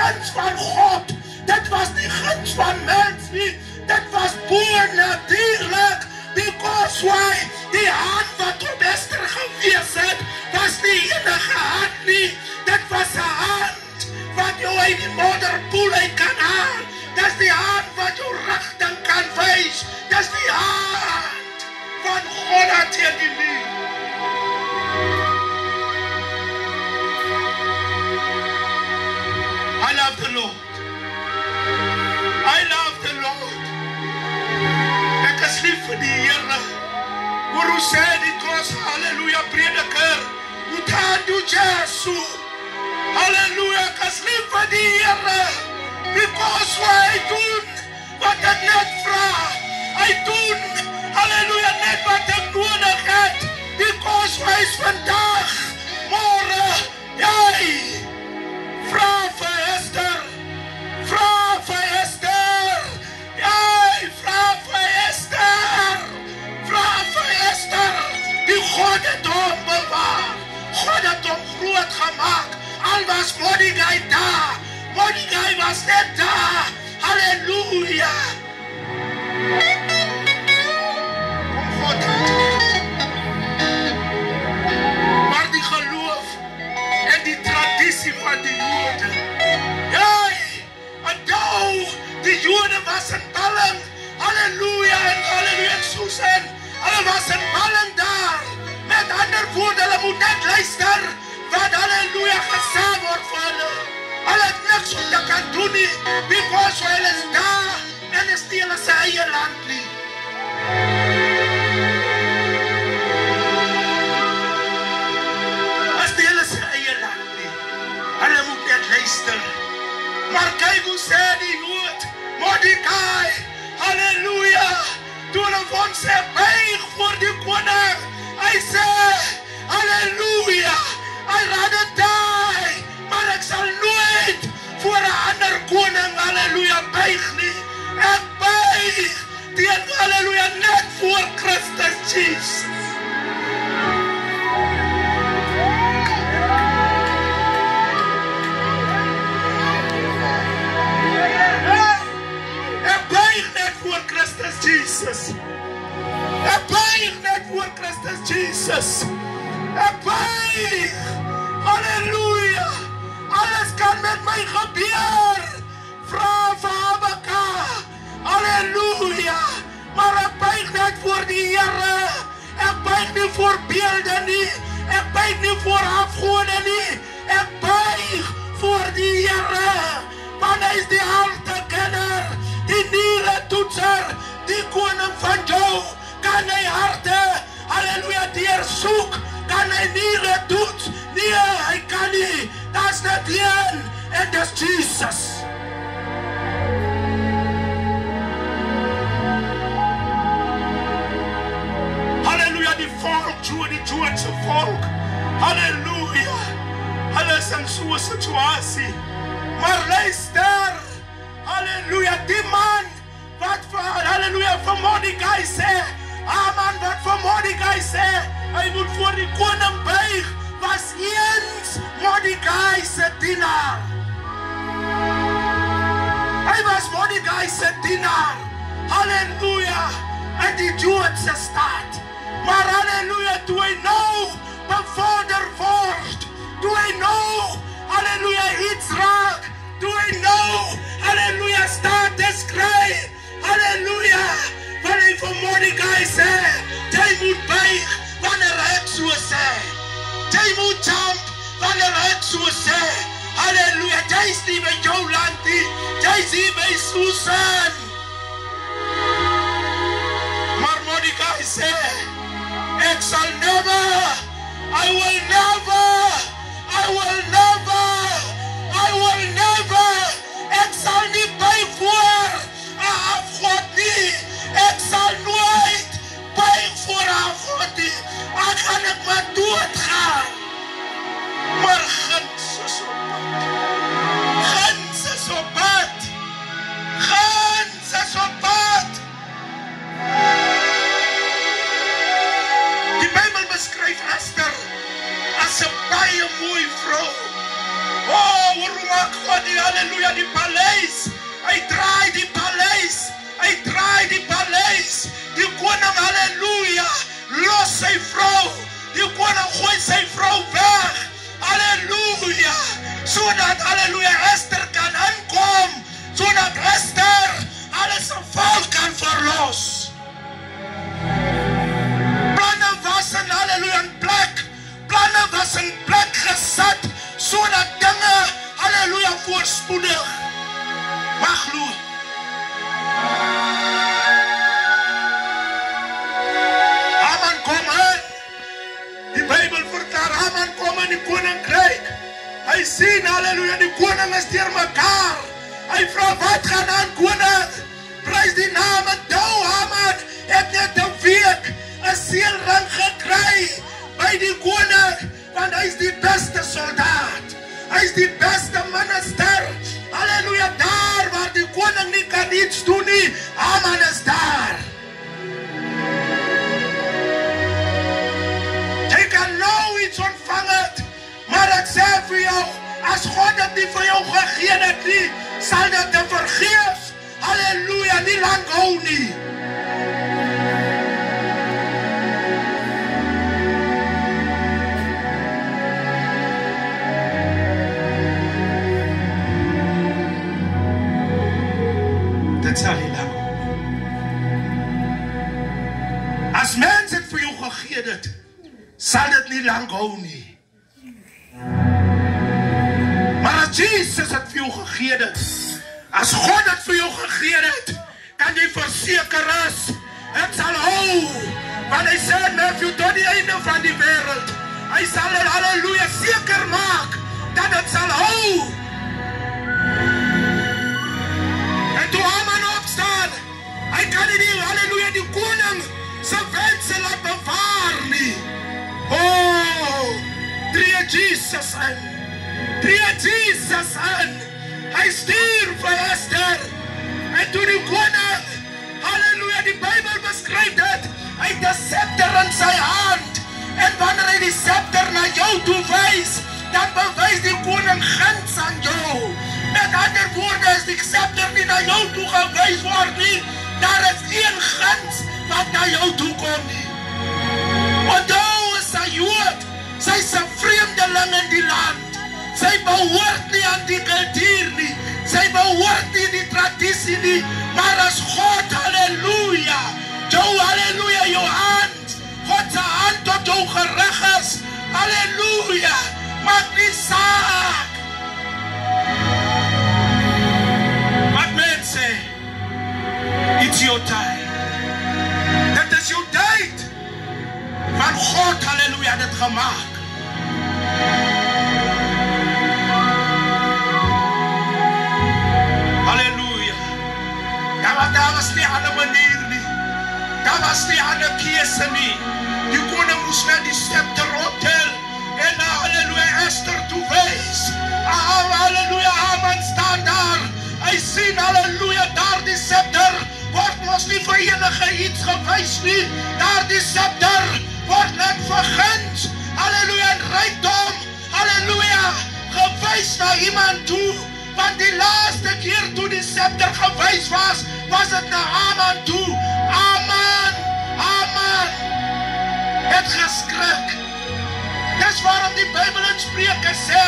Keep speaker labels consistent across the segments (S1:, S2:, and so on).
S1: guns van God. Dit was nie guns van mens nie. Dit was bonatuurlik. Because why? Die hand wat op Esther gewees het, was nie enige hand nie. Dit was 'n hand wat jou uit die modderpoel uit kan haal. Dis die hand wat jou rigting kan wys. Dis die hand van God wat teen die muur. I love the Lord. I love the Lord. Ek is lief vir die Here. Hoor hoe sê die kos, halleluja prediker, uthandu Jesu. Halleluja, ek is lief vir die Here. Because hy doen wat ek net vra. Hy doen, halleluja, net wat ek nodig het. Because hy is vandag, môre, jy. Vra vir Esther. Vra vir Esther. Jy, vra vir Esther. Vra vir Esther. Die God het hom bewaar. God het hom groot gemaak. Al was Mordechai daar. Mordechai was net daar. Halleluja. Kom God uit. Maar die geloof en die tradisie van die Jode. Jy, onthou, die Jode was in balling. Halleluja en halleluja Susan. Hulle was in balling daar. Met ander woorde, hulle moet net luister wat halleluja gesê word vir hulle. Hulle het niks om te kan doen nie, because hulle is daar en is nie hulle sy eie land nie. Is nie hulle sy eie land nie. Hulle moet net luister. Maar kyk hoe sê die Jood, Mordechai, halleluja, toe hulle van sê, buig voor die koning, hy sê, halleluja, hy rather die, maar ek sal nooit voor 'n ander koning, halleluja, buig nie. Ek buig teen, halleluja, net voor Christus Jesus. Ek buig net voor Christus Jesus. Ek buig net voor Christus Jesus. Ek buig. Halleluja. Alles kan met my gebeur. Vra vir Habakka. Halleluja. Maar ek buig net voor die Here. Ek buig nie voor beelde nie. Ek buig nie voor afgode nie. Ek buig voor die Here. Want hy is die hartekenner, die nieretoetser, die koning van jou. Kan hy harte, halleluja, deursoek. Kan hy niere toets? Nee, hy kan nie. That's net een, en dis Jesus. Halleluja, die volk, die Joodse volk. Halleluja. Hulle is in so 'n situasie. Maar luister, halleluja, die man wat vir, halleluja, vir Mordechai sê, Haman wat vir Mordechai sê, hy moet voor die koning buig, was eens Mordechai se dienaar. Hy was Mordechai se dienaar, halleluja, in die Joodse staat. Maar halleluja, toe hy nou bevorder word, toe hy nou, halleluja, iets raak, toe hy nou, halleluja, status kry, halleluja, wat hy vir Mordechai sê, jy moet buig, wanneer ek so sê, jy moet jump, wanneer ek so sê, halleluja, jy is nie by jou land nie, jy is nie by Susan. Maar Mordechai sê, ek sal never, I will never, ek sal nie buig voor 'n afgod nie, ek sal nooit buig voor 'n afgod nie, ek gaan ek maar doodgaan. Maar guns is op pad, guns is op pad, guns is op pad. Die Bybel beskryf Esther as 'n baie mooi vrou. die halleluja die paleis. Hy draai die paleis. Hy draai die paleis. Die koning halleluja los sy vrou. Die koning gooi sy vrou weg. Halleluja. Sodat halleluja Esther kan inkom. Sodat Esther alles se volk kan verlos. Planne was in halleluja in plek. Planne was in plek gesit sodat dinge halleluja voorspoedig mag loop. Haman kom in. Die Bybel verklaar Haman kom in die koninkryk. Hy sien halleluja die koning is deur mekaar. Hy vra wat gaan aan koning? Prys die naam en dou Haman het net 'n week 'n seelring gekry by die koning, want hy is die beste soldaat. Hy is die beste minister. Halleluja, daar waar die koning nie kan iets doen nie, Haman is daar. Jy kan nou iets ontvang het, maar ek sê vir jou, as God dit nie vir jou gegee het nie, sal dit te vergeef. Halleluja, nie lang hou nie. Dit sal nie lang hou. As mens het vir jou gegee het, sal dit nie lang hou nie. Maar as Jesus het vir jou gegee het, as God het vir jou gegee het, kan jy verseker is, het sal hou. Want hy sê in Matthew tot die einde van die wêreld, hy sal halleluja seker maak dat het sal hou. En toe Haman opstaan, hy kan nie halleluja die koning se wense laat bewaar nie. Oh, tree Jesus in. Tree Jesus in. Hy stuur vir Esther. En toe die koning, halleluja, die Bybel beskryf dit, hy het 'n scepter in sy hand. En wanneer hy die scepter na jou toe wys, dan bewys die koning guns aan jou. Met ander woorde, as die scepter nie na jou toe gewys word nie, daar is een guns wat na jou toe kom nie. Onthou is sy Jood, sy is 'n vreemdeling in die land. Sy behoort nie aan die kultuur nie. Sy behoort nie die tradisie nie. Maar as God, halleluja, jou halleluja, jou hand, God se hand tot jou gerig is, halleluja, maak nie saak wat mense sê. It's your time. Dit is jou tyd. Van God, halleluja, dit gemaak. Daar was nie aan 'n manier nie. Daar was nie aan 'n keuse nie. Die koning moes net die scepter optel en na halleluja Esther toe wys. Halleluja, Haman staan daar. Hy sien halleluja daar die scepter word mos nie vir enige iets gewys nie. Daar die scepter word net verguns. Halleluja, en rykdom. Halleluja, gewys na iemand toe. Want die laaste keer toe die scepter gewys was het na Haman toe. Haman het geskrik. Dis waarom die Bybel in Spreuke sê,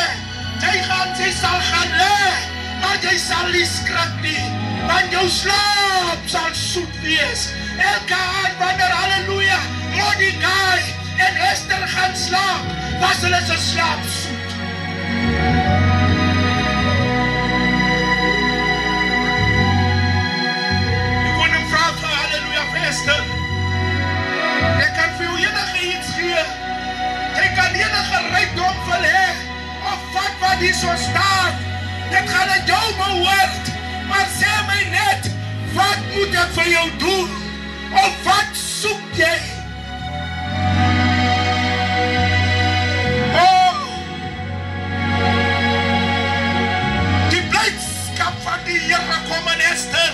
S1: jy sal gaan lê, maar jy sal nie skrik nie, want jou slaap sal soet wees. Elke aand wanneer halleluja Mordekai en Esther gaan slaap, was hulle se slaap soet. Esther, jy kan vir jou enige iets gee, jy kan enige rykdom wil hê, of wat hier so staan, dit gaan aan jou behoort, maar sê my net, wat moet ek vir jou doen, of wat soek jy? Oh, die blydskap van die Here kom in Esther,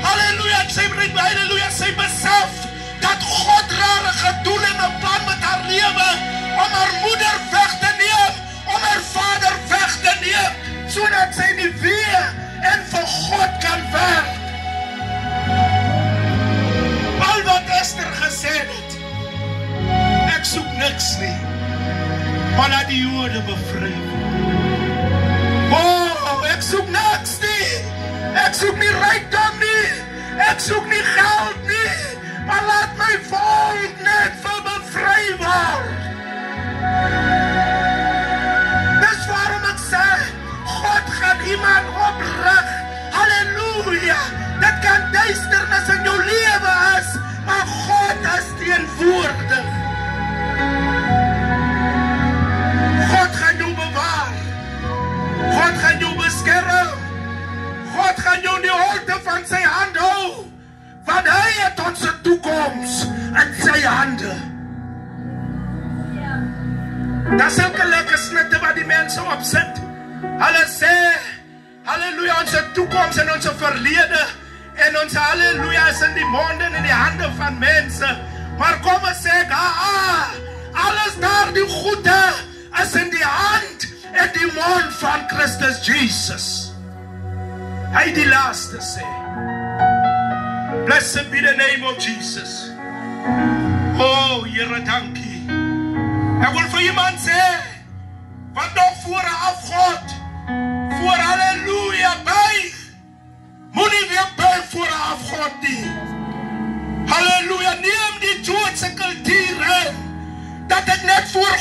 S1: halleluja, sy besef dat God rare gedoen en 'n plan met haar lewe om haar moeder weg te neem, om haar vader weg te neem, sodat sy nie weer en vir God kan werk. Al wat Esther gesê het, ek soek niks nie, maar laat die Jode bevry word. Ek soek niks nie, ek soek nie rykdom nie, ek soek nie geld nie, maar laat my volk net bevry word. Dis waarom ek sê, God gaan iemand oprig. Halleluja, dit kan duisternis in jou lewe is, maar God is teenwoordig. God gaan jou bewaar, God gaan jou beskerm, God gaan jou in die holte van sy hand hou, want hy het ons toekoms in sy hande. Daar sulke lekker snitte wat die mense opsit. Hulle sê, halleluja, ons toekoms en ons verlede en ons halleluja is in die monde en in die hande van mense. Maar kom ons sê, alles daar die goede is in die hand en die mond van Christus Jesus. Hy die laaste sê, blessed be the name of Jesus. Oh, Here, dankie. Ek wil vir iemand sê, wat nog voor 'n afgod, voor halleluja buig, moenie weer buig voor 'n afgod nie. Halleluja, neem die Joodse kultuur in, dat ek net voor